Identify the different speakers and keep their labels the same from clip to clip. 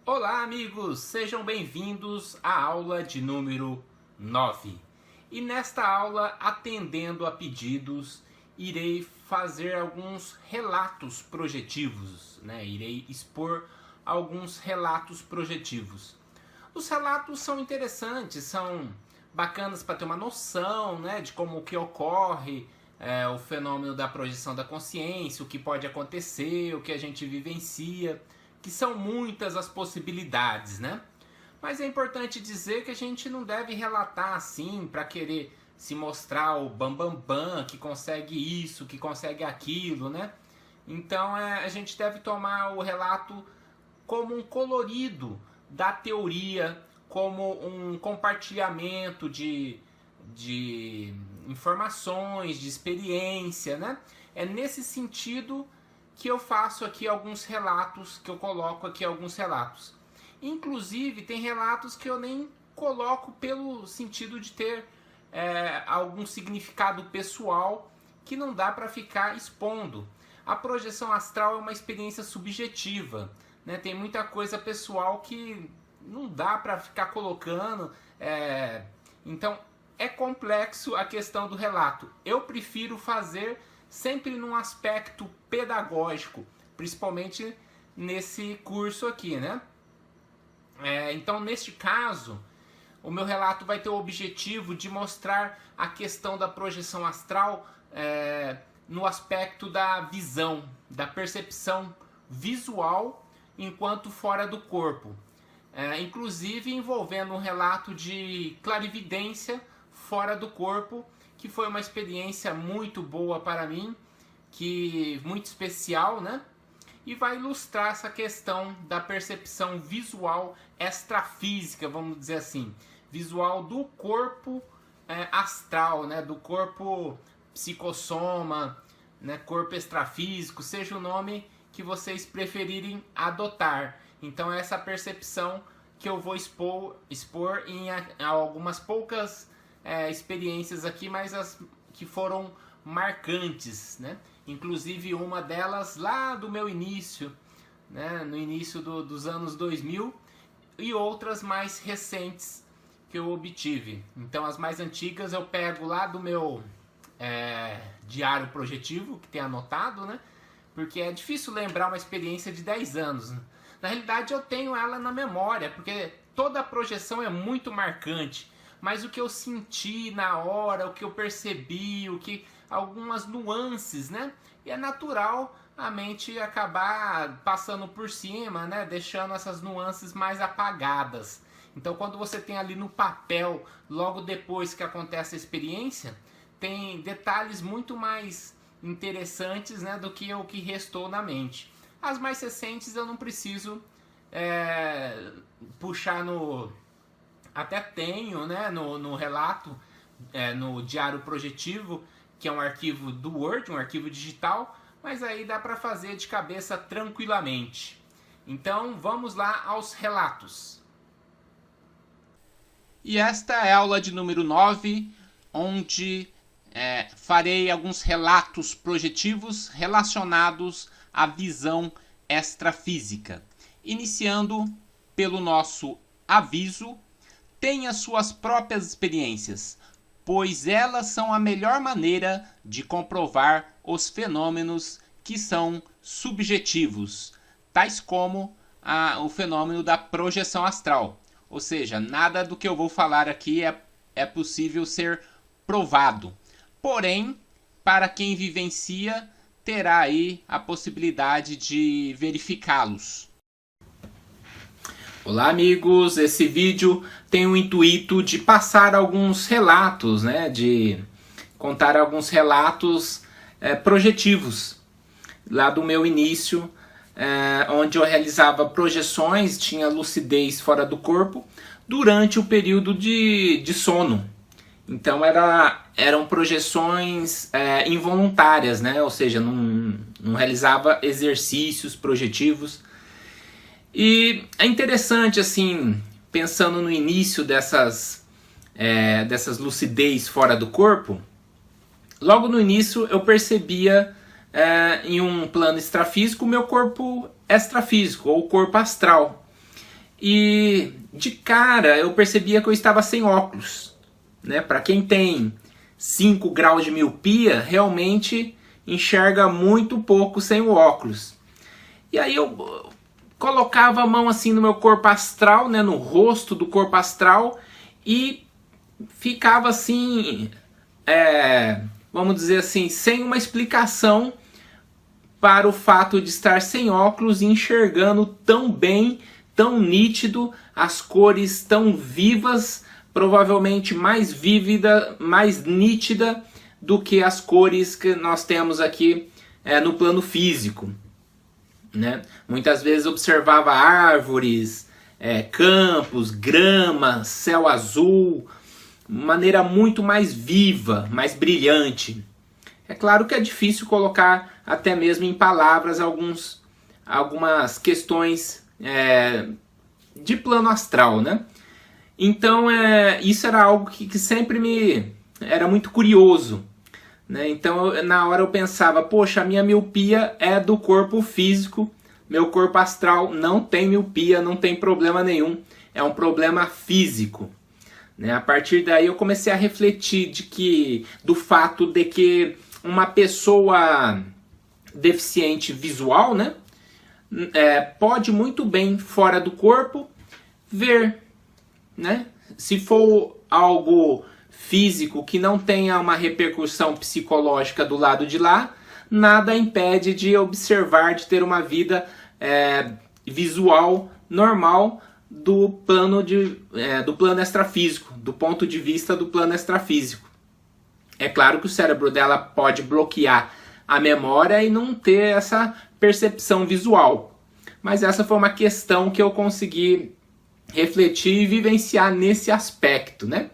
Speaker 1: Olá, amigos! Sejam bem-vindos à aula de número 9. E nesta aula, atendendo a pedidos, irei fazer alguns relatos projetivos, Irei expor alguns relatos projetivos. Os relatos são interessantes, são bacanas para ter uma noção, de como que ocorre o fenômeno da projeção da consciência, o que pode acontecer, o que a gente vivencia, que são muitas as possibilidades, Mas é importante dizer que a gente não deve relatar assim para querer se mostrar o bam, que consegue isso, que consegue aquilo, Então a gente deve tomar o relato como um colorido da teoria, como um compartilhamento de informações, de experiência, É nesse sentido que eu faço aqui alguns relatos, que eu coloco aqui alguns relatos. Inclusive, tem relatos que eu nem coloco pelo sentido de ter algum significado pessoal que não dá para ficar expondo. A projeção astral é uma experiência subjetiva, Tem muita coisa pessoal que não dá para ficar colocando. Então, é complexo a questão do relato. Eu prefiro fazer sempre num aspecto pedagógico, principalmente nesse curso aqui, Então, neste caso, o meu relato vai ter o objetivo de mostrar a questão da projeção astral no aspecto da visão, da percepção visual enquanto fora do corpo. Inclusive envolvendo um relato de clarividência fora do corpo, que foi uma experiência muito boa para mim, muito especial, E vai ilustrar essa questão da percepção visual extrafísica, vamos dizer assim, visual do corpo astral, do corpo psicossoma, corpo extrafísico, seja o nome que vocês preferirem adotar. Então é essa percepção que eu vou expor em algumas poucas experiências aqui, mas as que foram marcantes, Inclusive uma delas lá do meu início, no início dos anos 2000, e outras mais recentes que eu obtive. Então as mais antigas eu pego lá do meu diário projetivo, que tem anotado, Porque é difícil lembrar uma experiência de 10 anos. Na realidade eu tenho ela na memória, porque toda a projeção é muito marcante. Mas o que eu senti na hora, o que eu percebi, algumas nuances, E é natural a mente acabar passando por cima, Deixando essas nuances mais apagadas. Então, quando você tem ali no papel, logo depois que acontece a experiência, tem detalhes muito mais interessantes, do que o que restou na mente. As mais recentes eu não preciso puxar no... Até tenho, no relato, no diário projetivo, que é um arquivo do Word, um arquivo digital, mas aí dá para fazer de cabeça tranquilamente. Então, vamos lá aos relatos. E esta é a aula de número 9, onde farei alguns relatos projetivos relacionados à visão extrafísica. Iniciando pelo nosso aviso: tenha suas próprias experiências, pois elas são a melhor maneira de comprovar os fenômenos que são subjetivos, tais como o fenômeno da projeção astral. Ou seja, nada do que eu vou falar aqui é possível ser provado. Porém, para quem vivencia, terá aí a possibilidade de verificá-los. Olá, amigos, esse vídeo tem o intuito de passar alguns relatos, de contar alguns relatos projetivos lá do meu início, onde eu realizava projeções, tinha lucidez fora do corpo durante o período de sono. Então eram projeções involuntárias, ou seja, não realizava exercícios projetivos. E é interessante, assim, pensando no início dessas lucidez fora do corpo, logo no início eu percebia em um plano extrafísico o meu corpo extrafísico, ou corpo astral. e de cara eu percebia que eu estava sem óculos, né? Para quem tem 5 graus de miopia, realmente enxerga muito pouco sem o óculos. E aí eu colocava a mão assim no meu corpo astral, né, no rosto do corpo astral, e ficava assim, vamos dizer assim, sem uma explicação para o fato de estar sem óculos e enxergando tão bem, tão nítido, as cores tão vivas, provavelmente mais vívida, mais nítida do que as cores que nós temos aqui no plano físico, né? Muitas vezes observava árvores, campos, grama, céu azul, maneira muito mais viva, mais brilhante. É claro que é difícil colocar até mesmo em palavras algumas questões de plano astral, né? Então isso era algo que sempre me era muito curioso, né? Então na hora eu pensava, poxa, a minha miopia é do corpo físico, meu corpo astral não tem miopia, não tem problema nenhum, é um problema físico, né? A partir daí eu comecei a refletir do fato de que uma pessoa deficiente visual, né, pode muito bem fora do corpo ver, né? Se for algo físico que não tenha uma repercussão psicológica do lado de lá, nada impede de observar, de ter uma vida visual normal do plano extrafísico, do ponto de vista do plano extrafísico. É claro que o cérebro dela pode bloquear a memória e não ter essa percepção visual. Mas essa foi uma questão que eu consegui refletir e vivenciar nesse aspecto, né?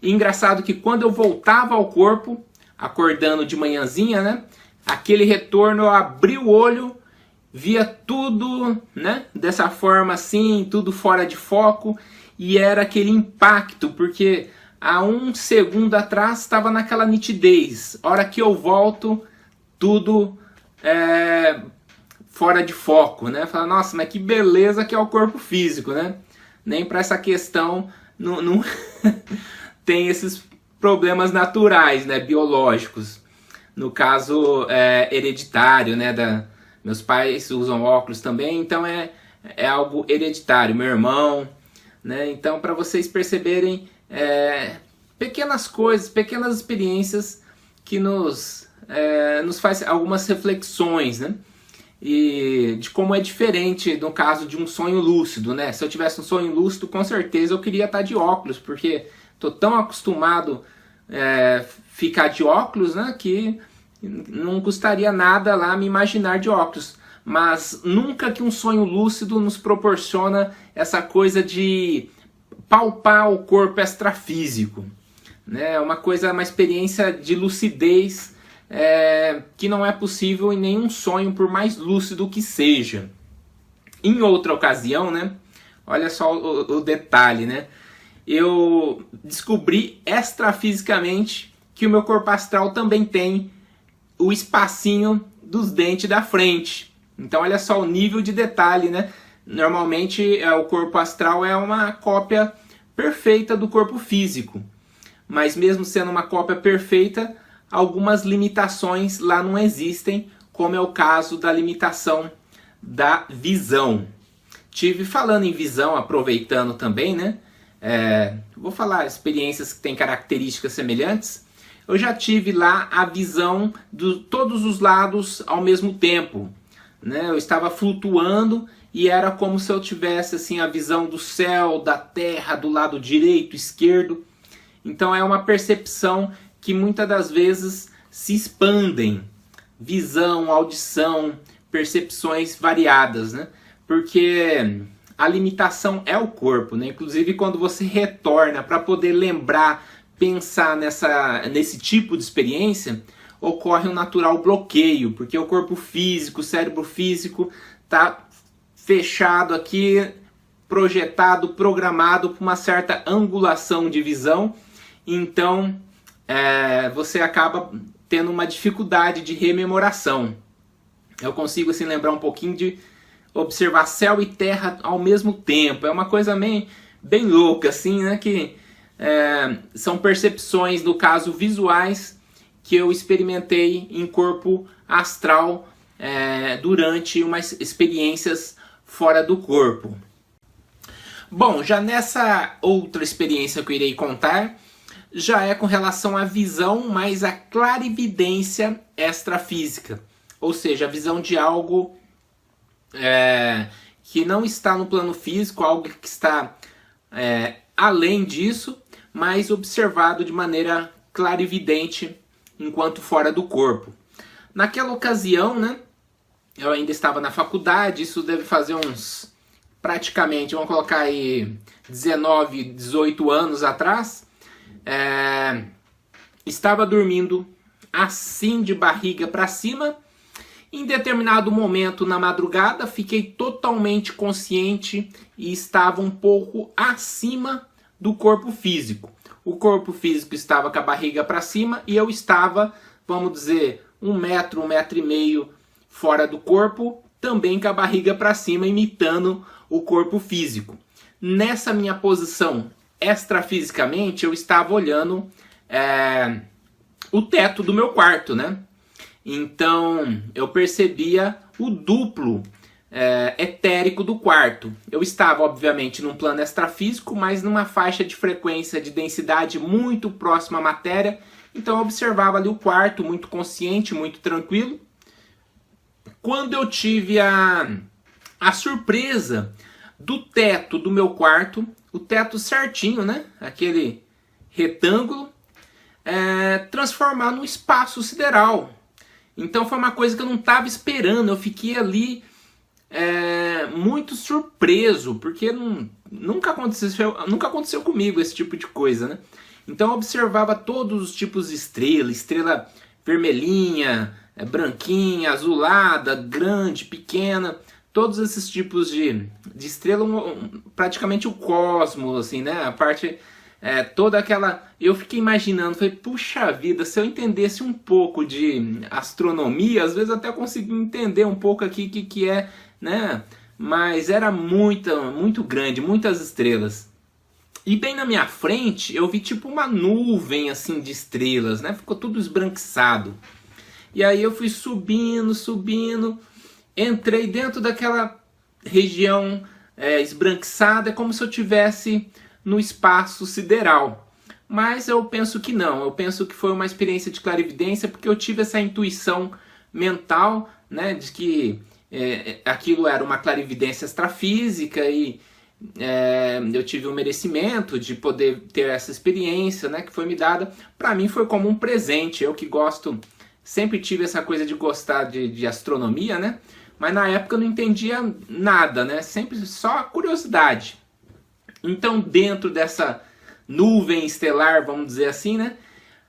Speaker 1: E engraçado que quando eu voltava ao corpo, acordando de manhãzinha, né? Aquele retorno, eu abri o olho, via tudo, né? Dessa forma assim, tudo fora de foco, e era aquele impacto, porque há um segundo atrás estava naquela nitidez. A hora que eu volto, tudo fora de foco, né? Fala, nossa, mas que beleza que é o corpo físico, né? Nem para essa questão não tem esses problemas naturais, né? Biológicos. No caso hereditário, né? Meus pais usam óculos também, então é algo hereditário. Meu irmão, né? Então, para vocês perceberem pequenas coisas, pequenas experiências que nos faz algumas reflexões, né? E de como é diferente no caso de um sonho lúcido, né? Se eu tivesse um sonho lúcido, com certeza eu queria estar de óculos, porque estou tão acostumado a ficar de óculos, né? Que não custaria nada lá me imaginar de óculos. Mas nunca que um sonho lúcido nos proporciona essa coisa de palpar o corpo extrafísico, né? Uma experiência de lucidez que não é possível em nenhum sonho, por mais lúcido que seja. Em outra ocasião, né? Olha só o detalhe, né? Eu descobri extrafisicamente que o meu corpo astral também tem o espacinho dos dentes da frente. Então olha só o nível de detalhe, né? Normalmente o corpo astral é uma cópia perfeita do corpo físico. Mas mesmo sendo uma cópia perfeita, algumas limitações lá não existem, como é o caso da limitação da visão. Falando em visão, aproveitando também, né? Vou falar experiências que têm características semelhantes. Eu já tive lá a visão de todos os lados ao mesmo tempo, né? Eu estava flutuando e era como se eu tivesse assim, a visão do céu, da terra, do lado direito, esquerdo. Então é uma percepção que muitas das vezes se expandem. Visão, audição, percepções variadas, né? Porque a limitação é o corpo, né? Inclusive quando você retorna para poder lembrar, pensar nesse tipo de experiência, ocorre um natural bloqueio, porque o corpo físico, o cérebro físico está fechado aqui, projetado, programado para uma certa angulação de visão. Então você acaba tendo uma dificuldade de rememoração. Eu consigo assim lembrar um pouquinho de observar céu e terra ao mesmo tempo. É uma coisa bem louca, assim, né? Que são percepções, no caso, visuais, que eu experimentei em corpo astral durante umas experiências fora do corpo. Bom, já nessa outra experiência que eu irei contar, já é com relação à visão, mas a clarividência extrafísica. Ou seja, a visão de algo que não está no plano físico, algo que está além disso, mas observado de maneira clarividente enquanto fora do corpo. Naquela ocasião, né, eu ainda estava na faculdade, isso deve fazer uns, praticamente, vamos colocar aí 19, 18 anos atrás. Estava dormindo assim, de barriga para cima. Em determinado momento na madrugada, fiquei totalmente consciente e estava um pouco acima do corpo físico. O corpo físico estava com a barriga para cima e eu estava, vamos dizer, 1 metro, 1,5 metros fora do corpo, também com a barriga para cima, imitando o corpo físico. Nessa minha posição extrafisicamente, eu estava olhando o teto do meu quarto, né? Então eu percebia o duplo etérico do quarto. Eu estava, obviamente, num plano extrafísico, mas numa faixa de frequência de densidade muito próxima à matéria. Então eu observava ali o quarto, muito consciente, muito tranquilo. Quando eu tive a surpresa do teto do meu quarto, o teto certinho, né? Aquele retângulo, transformar num espaço sideral. Então foi uma coisa que eu não estava esperando. Eu fiquei ali muito surpreso, porque nunca aconteceu comigo esse tipo de coisa, né? Então eu observava todos os tipos de estrela, estrela vermelhinha, branquinha, azulada, grande, pequena, todos esses tipos de estrela, praticamente o cosmos, assim, né? A parte toda aquela... Eu fiquei imaginando, falei, puxa vida, se eu entendesse um pouco de astronomia, às vezes até consegui entender um pouco aqui o que é, né? Mas era muito grande, muitas estrelas. E bem na minha frente, eu vi tipo uma nuvem assim de estrelas, né? Ficou tudo esbranquiçado. E aí eu fui subindo, entrei dentro daquela região esbranquiçada, é como se eu tivesse no espaço sideral. Mas eu penso que não, eu penso que foi uma experiência de clarividência, porque eu tive essa intuição mental, né, de que aquilo era uma clarividência extrafísica e eu tive um merecimento de poder ter essa experiência, né, que foi me dada. Para mim foi como um presente, eu que gosto, sempre tive essa coisa de gostar de astronomia, né, mas na época eu não entendia nada, né, sempre só curiosidade. Então, dentro dessa nuvem estelar, vamos dizer assim, né,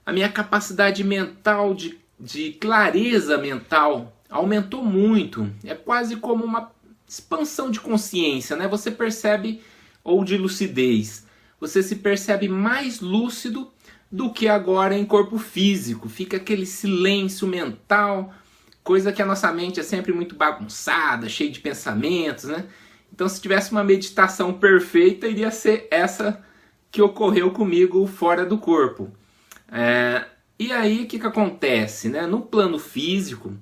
Speaker 1: a minha capacidade mental, de clareza mental, aumentou muito. É quase como uma expansão de consciência, né? Você percebe, ou de lucidez, você se percebe mais lúcido do que agora em corpo físico. Fica aquele silêncio mental, coisa que a nossa mente é sempre muito bagunçada, cheia de pensamentos, né? Então, se tivesse uma meditação perfeita, iria ser essa que ocorreu comigo fora do corpo. E aí, o que acontece, né? No plano físico,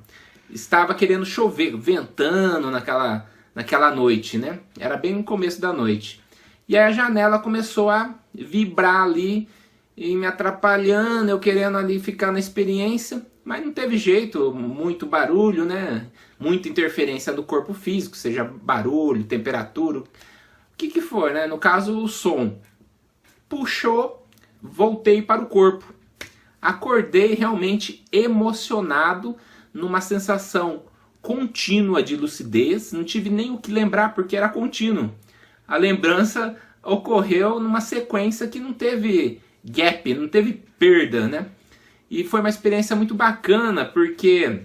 Speaker 1: estava querendo chover, ventando naquela noite, né? Era bem no começo da noite. E aí a janela começou a vibrar ali e me atrapalhando, eu querendo ali ficar na experiência, mas não teve jeito, muito barulho, né? Muita interferência do corpo físico, seja barulho, temperatura, o que for, né? No caso, o som. Puxou, voltei para o corpo. Acordei realmente emocionado, numa sensação contínua de lucidez, não tive nem o que lembrar porque era contínuo. A lembrança ocorreu numa sequência que não teve gap, não teve perda, né? E foi uma experiência muito bacana, porque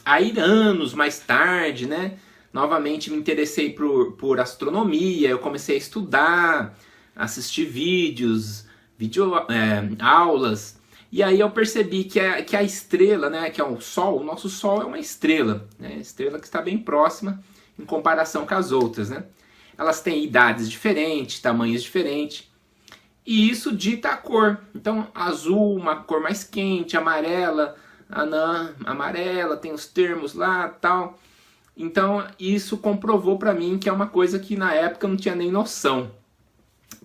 Speaker 1: aí anos mais tarde, né, novamente me interessei por astronomia, eu comecei a estudar, assistir vídeos, aulas, e aí eu percebi que a estrela, né, que é o Sol, o nosso Sol é uma estrela, né, estrela que está bem próxima, em comparação com as outras, né? Elas têm idades diferentes, tamanhos diferentes, e isso dita a cor. Então, azul, uma cor mais quente, amarela, anã, amarela, tem os termos lá, tal. Então, isso comprovou para mim que é uma coisa que na época eu não tinha nem noção.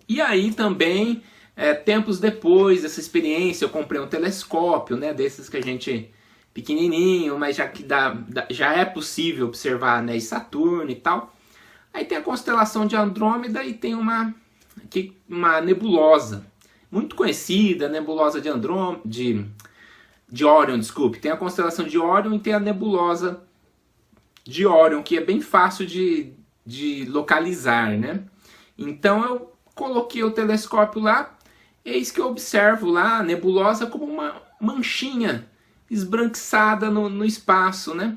Speaker 1: E aí também, tempos depois dessa experiência, eu comprei um telescópio, né, desses que a gente pequenininho, mas já é possível observar anéis de Saturno e tal. Aí tem a constelação de Andrômeda e tem uma nebulosa muito conhecida, a nebulosa de Órion, desculpe. Tem a constelação de Órion e tem a nebulosa de Órion, que é bem fácil de localizar, né? Então eu coloquei o telescópio lá, eis que eu observo lá a nebulosa como uma manchinha esbranquiçada no espaço, né?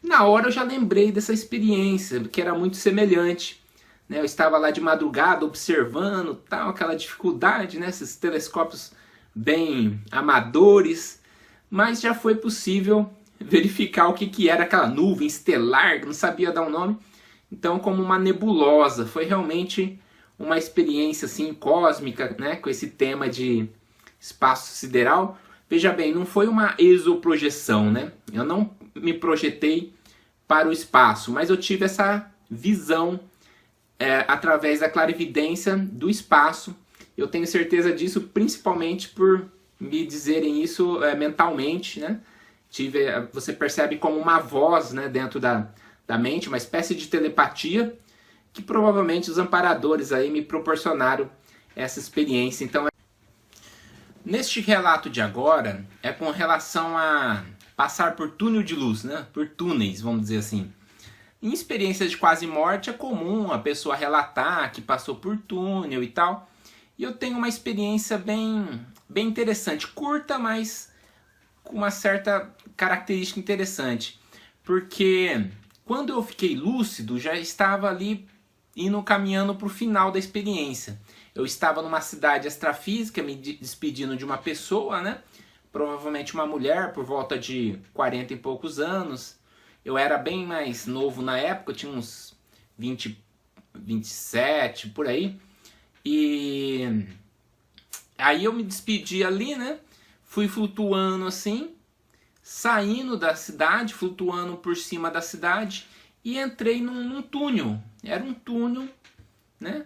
Speaker 1: Na hora eu já lembrei dessa experiência, que era muito semelhante, né? Eu estava lá de madrugada observando, tal, aquela dificuldade, né? Esses telescópios bem amadores, mas já foi possível verificar o que era aquela nuvem estelar, que não sabia dar um nome. Então, como uma nebulosa, foi realmente uma experiência assim cósmica, né? Com esse tema de espaço sideral. Veja bem, não foi uma exoprojeção, né? Eu não me projetei para o espaço, mas eu tive essa visão através da clarividência do espaço. Eu tenho certeza disso, principalmente por me dizerem isso mentalmente, né? Você percebe como uma voz, né, dentro da mente, uma espécie de telepatia, que provavelmente os amparadores aí me proporcionaram essa experiência. Então, neste relato de agora, é com relação a passar por túnel de luz, né? Por túneis, vamos dizer assim. Em experiências de quase morte é comum a pessoa relatar que passou por túnel e tal. E eu tenho uma experiência bem interessante, curta, mas com uma certa característica interessante. Porque quando eu fiquei lúcido, já estava ali caminhando para o final da experiência. Eu estava numa cidade extrafísica, me despedindo de uma pessoa, né? Provavelmente uma mulher, por volta de 40 e poucos anos. Eu era bem mais novo na época, eu tinha uns 20, 27, por aí. E aí eu me despedi ali, né? Fui flutuando assim, saindo da cidade, flutuando por cima da cidade, e entrei num túnel. Era um túnel, né?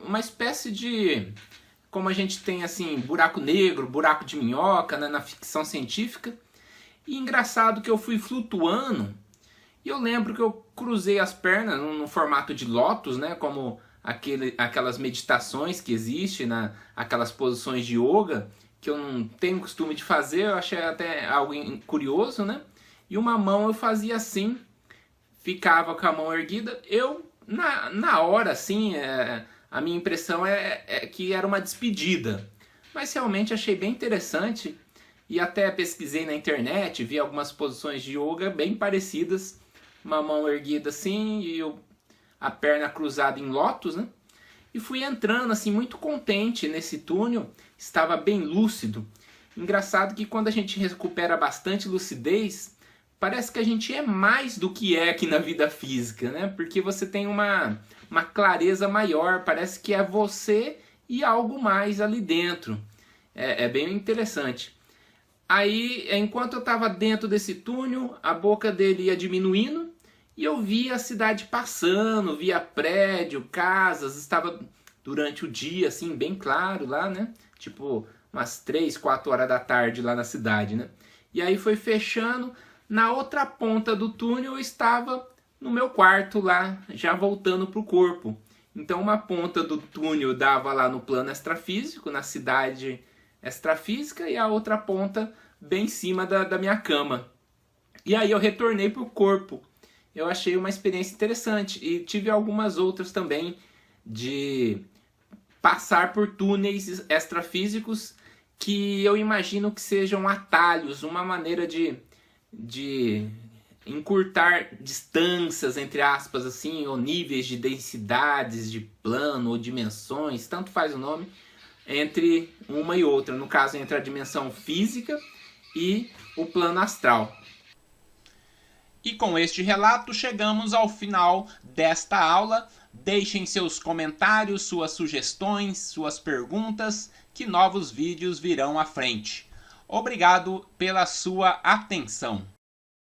Speaker 1: Uma espécie de, como a gente tem assim, buraco negro, buraco de minhoca, né, na ficção científica. E engraçado que eu fui flutuando, e eu lembro que eu cruzei as pernas no formato de lótus, né, como aquelas meditações que existem, aquelas posições de yoga, que eu não tenho costume de fazer, eu achei até algo curioso, né? E uma mão eu fazia assim, ficava com a mão erguida. Eu, na hora, assim, a minha impressão é que era uma despedida. Mas realmente achei bem interessante. E até pesquisei na internet, vi algumas posições de yoga bem parecidas. Uma mão erguida assim e a perna cruzada em lótus, né? E fui entrando assim muito contente nesse túnel. Estava bem lúcido. Engraçado que quando a gente recupera bastante lucidez, parece que a gente é mais do que é aqui na vida física, né? Porque você tem uma clareza maior, parece que é você e algo mais ali dentro. É bem interessante. Aí, enquanto eu estava dentro desse túnel, a boca dele ia diminuindo e eu via a cidade passando, via prédio, casas, estava durante o dia, assim, bem claro lá, né? Tipo, umas 3, 4 horas da tarde lá na cidade, né? E aí foi fechando. Na outra ponta do túnel eu estava no meu quarto lá, já voltando para o corpo. Então uma ponta do túnel dava lá no plano extrafísico, na cidade extrafísica, e a outra ponta bem em cima da minha cama. E aí eu retornei para o corpo. Eu achei uma experiência interessante. E tive algumas outras também de passar por túneis extrafísicos que eu imagino que sejam atalhos, uma maneira de encurtar distâncias, entre aspas, assim, ou níveis de densidades, de plano ou dimensões, tanto faz o nome, entre uma e outra. No caso, entre a dimensão física e o plano astral.
Speaker 2: E com este relato chegamos ao final desta aula. Deixem seus comentários, suas sugestões, suas perguntas, que novos vídeos virão à frente. Obrigado pela sua atenção.